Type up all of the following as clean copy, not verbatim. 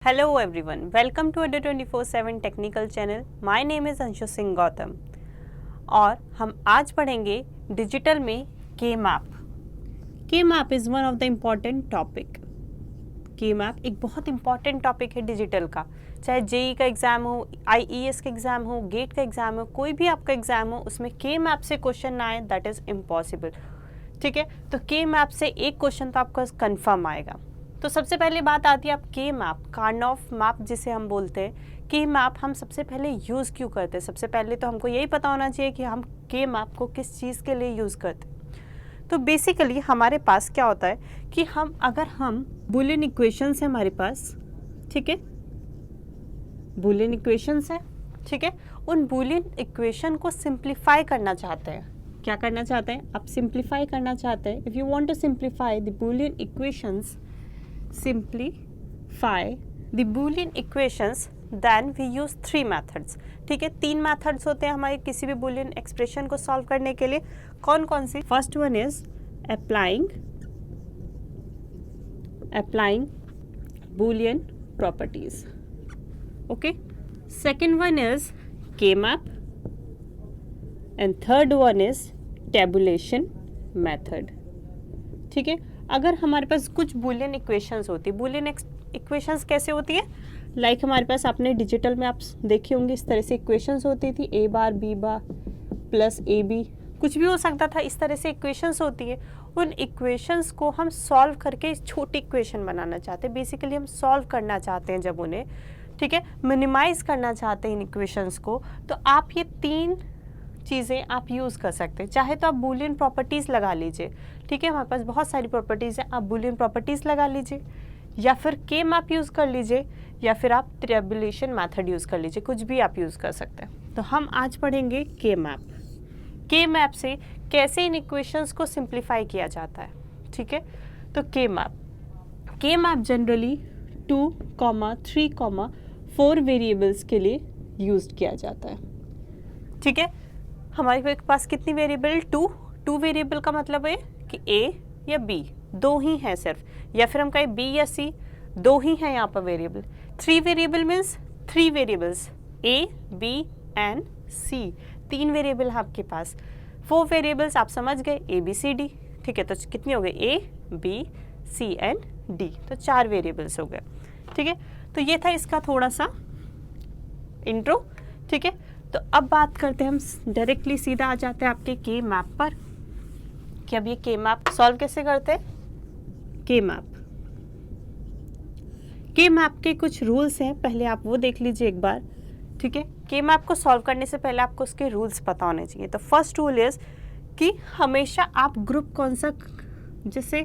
Hello everyone, welcome to Adda 24/7 technical channel. My name is Anshu Singh Gautam और हम आज पढ़ेंगे डिजिटल में के मैप. के map is one of the important topic. के मैप एक बहुत इम्पॉर्टेंट टॉपिक है डिजिटल का. चाहे जेई का एग्ज़ाम हो, आईईएस का एग्ज़ाम हो, गेट का एग्ज़ाम हो, कोई भी आपका एग्ज़ाम हो, उसमें के मैप से क्वेश्चन ना आए दैट इज़ इम्पॉसिबल. ठीक है, तो के मैप से एक क्वेश्चन तो आपका कंफर्म आएगा. तो सबसे पहले बात आती है आप के मैप, कार्नोफ मैप जिसे हम बोलते हैं. के मैप हम सबसे पहले यूज़ क्यों करते हैं? सबसे पहले तो हमको यही पता होना चाहिए कि हम के मैप को किस चीज़ के लिए यूज़ करते हैं. तो बेसिकली हमारे पास क्या होता है कि हम बूलियन इक्वेशंस है हमारे पास. ठीक है, बूलियन इक्वेशंस है. ठीक है, उन बूलियन इक्वेशन को सिंप्लीफाई करना चाहते हैं. क्या करना चाहते हैं? आप सिंप्लीफाई करना चाहते हैं. If you want to simplify the boolean equations, simplify the boolean equations, then we use three methods. ठीक है, तीन मेथड्स होते हैं हमारे किसी भी boolean एक्सप्रेशन को सॉल्व करने के लिए. कौन कौन सी? First one is applying boolean properties. Okay, second one is K map and third one is tabulation method. ठीक है, अगर हमारे पास कुछ बूलियन इक्वेशंस होती है, बूलियन इक्वेशंस कैसे होती है? लाइक हमारे पास आपने डिजिटल में आप देखे होंगे इस तरह से इक्वेशंस होती थी, A bar B bar plus A B, कुछ भी हो सकता था. इस तरह से इक्वेशंस होती है. उन इक्वेशंस को हम सॉल्व करके छोटी इक्वेशन बनाना चाहते हैं. बेसिकली हम सॉल्व करना चाहते हैं जब उन्हें, ठीक है, मिनिमाइज करना चाहते हैं इन इक्वेशंस को, तो आप ये तीन चीज़ें आप यूज़ कर सकते हैं. चाहे तो आप बूलियन प्रॉपर्टीज़ लगा लीजिए. ठीक है, हमारे पास बहुत सारी प्रॉपर्टीज़ हैं, आप बूलियन प्रॉपर्टीज़ लगा लीजिए, या फिर के मैप यूज़ कर लीजिए, या फिर आप टेबुलेशन मेथड यूज़ कर लीजिए. कुछ भी आप यूज़ कर सकते हैं. तो हम आज पढ़ेंगे के मैप. के मैप से कैसे इन इक्वेशंस को सिंप्लीफाई किया जाता है. ठीक है, तो के मैप जनरली 2, 3, 4 वेरिएबल्स के लिए यूज किया जाता है. ठीक है, हमारे पास कितनी वेरिएबल? 2 वेरिएबल का मतलब है कि ए या बी दो ही हैं सिर्फ, या फिर हम कहें बी या सी, दो ही हैं यहाँ पर variable. 3 variable means 3 variables, A B and C, 3 variable है आपके पास. 4 वेरिएबल्स आप समझ गए, ए बी सी डी. ठीक है, तो कितनी हो गई? A B C and D, तो 4 वेरिएबल्स हो गए. ठीक है, तो ये था इसका थोड़ा सा इंट्रो. ठीक है, तो अब बात करते हैं, हम डायरेक्टली सीधा आ जाते हैं आपके के मैप पर कि अब ये के मैप सॉल्व कैसे करते हैं. के मैप के कुछ रूल्स हैं, पहले आप वो देख लीजिए एक बार. ठीक है, के मैप को सॉल्व करने से पहले आपको उसके रूल्स पता होने चाहिए. तो फर्स्ट रूल इज कि हमेशा आप ग्रुप कौन सा, जैसे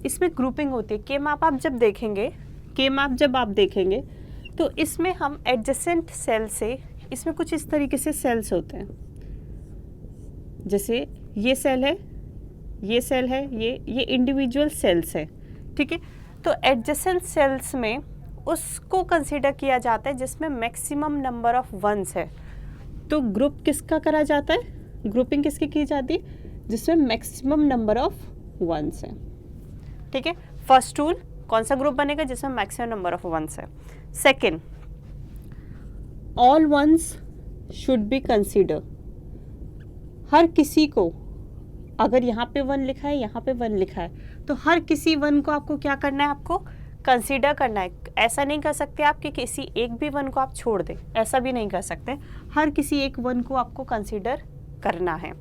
इसमें ग्रुपिंग होती है. के मैप जब आप देखेंगे तो इसमें हम एडजेसेंट सेल से, इसमें कुछ इस तरीके से सेल्स होते हैं, जैसे ये सेल है, ये सेल है, ये इंडिविजुअल सेल्स है. ठीक है, तो एडजेसेंट सेल्स में उसको कंसीडर किया जाता है जिसमें मैक्सिमम नंबर ऑफ वंस है. तो ग्रुप किसका करा जाता है? ग्रुपिंग किसकी की जाती है? जिसमें मैक्सिमम नंबर ऑफ वंस है. ठीक है, फर्स्ट रूल, कौन सा ग्रुप बनेगा? जिसमें मैक्सिमम नंबर ऑफ वंस है. Second, all ones should be consider. हर किसी को, अगर यहाँ पे 1 लिखा है, यहाँ पे 1 लिखा है, तो हर किसी 1 को आपको क्या करना है? आपको कंसीडर करना है. ऐसा नहीं कर सकते आप कि किसी एक भी 1 को आप छोड़ दें, ऐसा भी नहीं कर सकते. हर किसी एक 1 को आपको कंसीडर करना है.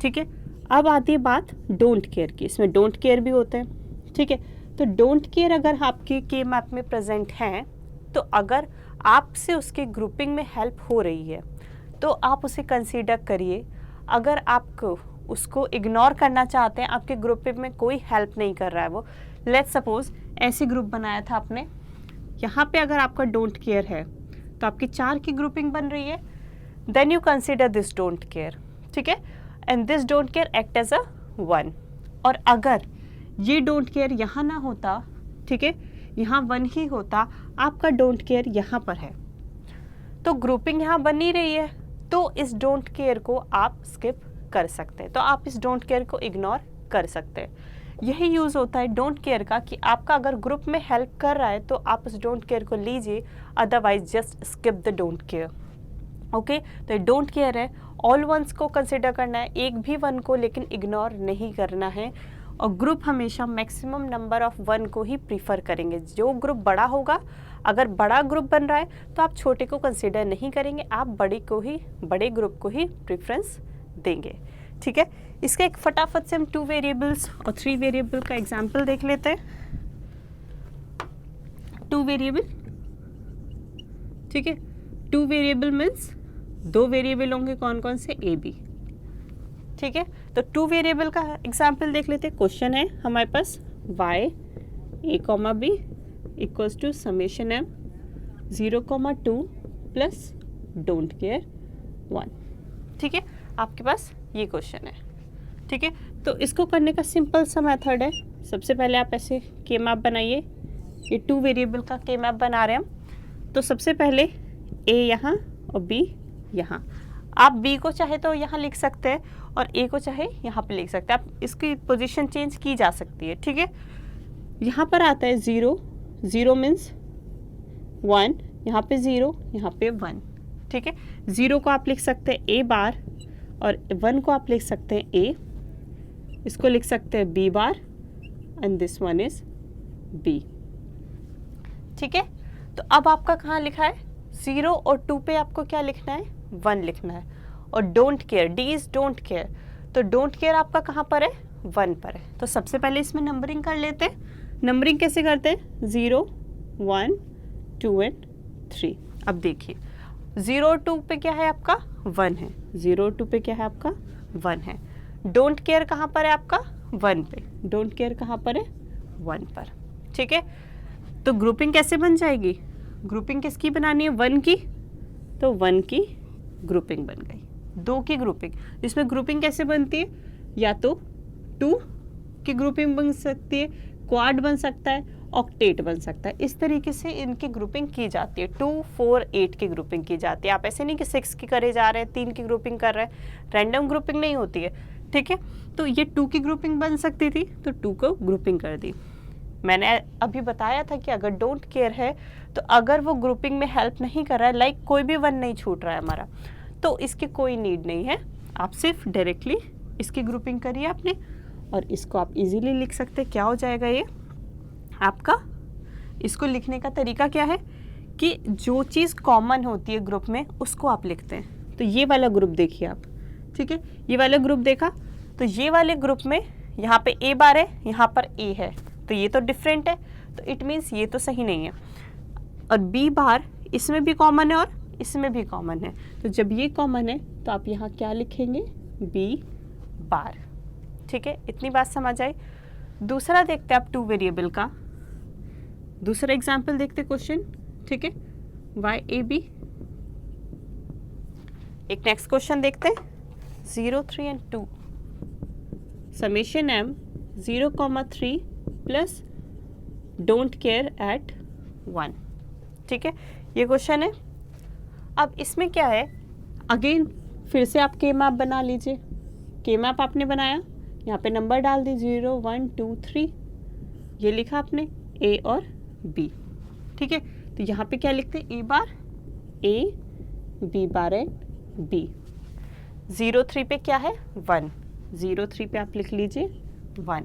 ठीक है, अब आती है बात डोंट केयर की. इसमें डोंट केयर भी होते हैं. ठीक है, तो डोंट केयर अगर आपके के मैप में प्रेजेंट हैं, तो अगर आपसे उसके ग्रुपिंग में हेल्प हो रही है तो आप उसे कंसीडर करिए. अगर आप उसको इग्नोर करना चाहते हैं, आपके ग्रुपिंग में कोई हेल्प नहीं कर रहा है वो, लेट्स सपोज ऐसे ग्रुप बनाया था आपने, यहाँ पे अगर आपका डोंट केयर है तो आपकी 4 की ग्रुपिंग बन रही है, then you consider this don't care. ठीक है, and this don't care act as a 1. और अगर ये डोंट केयर यहाँ ना होता, ठीक है, यहाँ 1 ही होता, आपका डोंट केयर यहाँ पर है, तो ग्रुपिंग यहाँ बन नहीं रही है, तो इस डोंट केयर को आप स्किप कर सकते हैं. तो आप इस डोंट केयर को इग्नोर कर सकते हैं. यही यूज़ होता है डोंट केयर का कि आपका अगर ग्रुप में हेल्प कर रहा है तो आप उस डोंट केयर को लीजिए, otherwise just skip the don't care. Okay, तो डोंट केयर है, ऑल वंस को कंसिडर करना है, एक भी वन को लेकिन इग्नोर नहीं करना है। और ग्रुप हमेशा मैक्सिमम नंबर ऑफ वन को ही प्रीफर करेंगे। जो ग्रुप बड़ा होगा, अगर बड़ा ग्रुप बन रहा है तो आप छोटे को कंसिडर नहीं करेंगे, आप बड़े ग्रुप को ही प्रेफरेंस देंगे। ठीक है, इसका एक फटाफट से हम 2 वेरिएबल्स और 3 वेरिएबल का एग्जांपल देख लेते हैं। 2 वेरिएबल, ठीक है, 2 वेरिएबल मीन्स 2 वेरिएबल होंगे, कौन कौन से, ए बी। ठीक है, तो 2 वेरिएबल का एग्जांपल देख लेते हैं। क्वेश्चन है हमारे पास y a comma b equals to summation m 0,2 plus don't care 1। ठीक है, आपके पास ये क्वेश्चन है। ठीक है, तो इसको करने का सिंपल सा मेथड है। सबसे पहले आप ऐसे के मैप बनाइए, ये 2 वेरिएबल का के मैप बना रहे हैं हम। तो सबसे पहले a यहाँ और b यहाँ। आप b को चाहे तो यहाँ लिख सकते हैं और a को चाहे यहाँ पे लिख सकते हैं, आप इसकी पोजीशन चेंज की जा सकती है। ठीक है, यहाँ पर आता है 0, 0 मीन्स 1, यहाँ पे 0, यहाँ पे 1। ठीक है, 0 को आप लिख सकते हैं a बार और 1 को आप लिख सकते हैं a, इसको लिख सकते हैं b bar and this one is b। ठीक है, तो अब आपका कहाँ लिखा है 0 और 2 पे आपको क्या लिखना है, 1 लिखना है। और don't care, D is don't care, तो डोंट केयर आपका कहाँ पर है, 1 पर है। तो सबसे पहले इसमें नंबरिंग कर लेते हैं। नंबरिंग कैसे करते हैं, 0, 1, 2 एंड 3। अब देखिए 0 और 2 पे क्या है आपका, 1 है, 0 और 2 पे क्या है आपका, 1 है। डोंट केयर कहाँ पर है आपका, 1 पे, डोंट केयर कहाँ पर है, 1 पर। ठीक है, तो ग्रुपिंग कैसे बन जाएगी, ग्रुपिंग किसकी बनानी है, 1 की, तो 1 की ग्रुपिंग बन गई। 2 की ग्रुपिंग, इसमें ग्रुपिंग कैसे बनती है, या तो 2 की ग्रुपिंग बन सकती है, क्वाड बन सकता है, ऑक्टेट बन सकता है। इस तरीके से इनकी ग्रुपिंग की जाती है। 2, 4, 8 की ग्रुपिंग की जाती है। आप ऐसे नहीं कि 6 की करे जा रहे हैं, 3 की ग्रुपिंग कर रहे हैं, रैंडम ग्रुपिंग नहीं होती है। ठीक है, तो ये 2 की ग्रुपिंग बन सकती थी तो 2 को ग्रुपिंग कर दी। मैंने अभी बताया था कि अगर डोंट केयर है तो अगर वो ग्रुपिंग में हेल्प नहीं कर रहा है, लाइक कोई भी 1 नहीं छूट रहा है हमारा, तो इसकी कोई नीड नहीं है। आप सिर्फ डायरेक्टली इसकी ग्रुपिंग करिए आपने, और इसको आप इजीली लिख सकते हैं। क्या हो जाएगा ये आपका, इसको लिखने का तरीका क्या है कि जो चीज़ कॉमन होती है ग्रुप में उसको आप लिखते हैं। तो ये वाला ग्रुप देखिए आप, ठीक है, ये वाला ग्रुप देखा, तो ये वाले ग्रुप में यहाँ पे a बार है, यहाँ पर a है, तो ये तो डिफरेंट है, तो इट मीन्स ये तो सही नहीं है। और b बार इसमें भी कॉमन है और इसमें भी कॉमन है, तो जब ये कॉमन है तो आप यहाँ क्या लिखेंगे, b बार। ठीक है, इतनी बात समझ आई। दूसरा देखते हैं आप 2 वेरिएबल का दूसरा एग्जाम्पल देखते क्वेश्चन। ठीक है, y a b। एक नेक्स्ट क्वेश्चन देखते हैं, 0, 3 and 2 summation m 0,3 plus don't care at 1। ठीक है, ये क्वेश्चन है। अब इसमें क्या है, अगेन फिर से आप के मैप बना लीजिए। के मैप आपने बनाया, यहाँ पे नंबर डाल दी 0, 1, 2, 3, ये लिखा आपने a और b। ठीक है, तो यहाँ पे क्या लिखते हैं, a बार a, b बार है b। 0, 3 पे क्या है, 1, 0, 3 पे आप लिख लीजिए 1।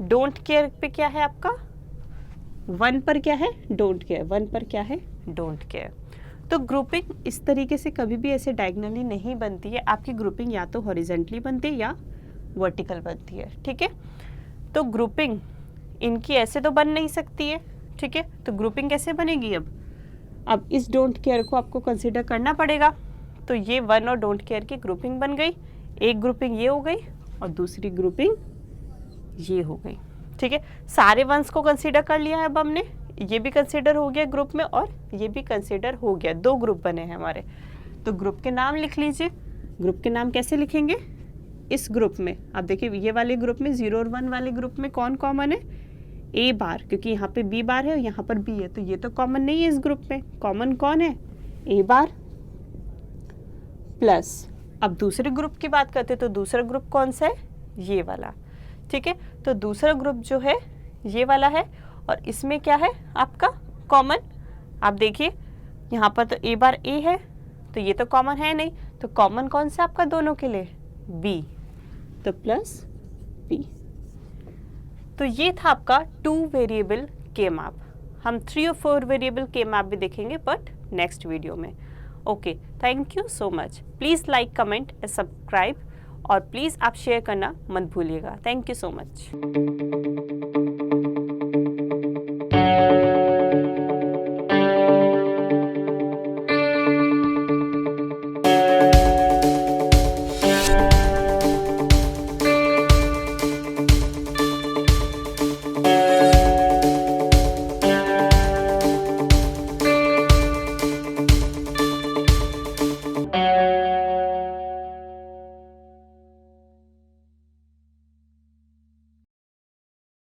डोंट केयर पे क्या है आपका, 1 पर क्या है, डोंट केयर, 1 पर क्या है, डोंट केयर। तो ग्रुपिंग इस तरीके से कभी भी ऐसे डायगोनली नहीं बनती है। आपकी ग्रुपिंग या तो हॉरिजेंटली बनती है या वर्टिकल बनती है। ठीक है, तो ग्रुपिंग इनकी ऐसे तो बन नहीं सकती है। ठीक है, तो ग्रुपिंग कैसे बनेगी, अब इस डोंट केयर को आपको कंसिडर करना पड़ेगा। तो ये 1 और डोंट केयर की ग्रुपिंग बन गई। एक ग्रुपिंग ये हो गई और दूसरी ग्रुपिंग ये हो गई। ठीक है, सारे 1s को कंसिडर कर लिया है अब हमने, ये भी कंसिडर हो गया ग्रुप में और ये भी कंसिडर हो गया, 2 ग्रुप बने हैं हमारे। तो ग्रुप के नाम लिख लीजिए। ग्रुप के नाम कैसे लिखेंगे, इस ग्रुप में आप देखिए, ये वाले ग्रुप में 0 और 1 वाले ग्रुप में कौन कॉमन है, a बार, क्योंकि यहाँ पे b बार है और यहाँ पर b है, तो ये तो कॉमन नहीं है इस ग्रुप में। कॉमन कौन है, a बार प्लस, अब दूसरे ग्रुप की बात करते तो दूसरा ग्रुप कौन सा है, ये वाला। ठीक है, तो दूसरा ग्रुप जो है ये वाला है और इसमें क्या है आपका कॉमन, आप देखिए यहाँ पर तो ए बार ए है तो ये तो कॉमन है नहीं, तो कॉमन कौन सा आपका दोनों के लिए, बी, तो प्लस बी। तो ये था आपका 2 वेरिएबल के मैप। हम 3 और 4 वेरिएबल के मैप भी देखेंगे बट नेक्स्ट वीडियो में। Okay, thank you so much. Please like, comment, subscribe और प्लीज़ आप शेयर करना मत भूलिएगा। Thank you so much.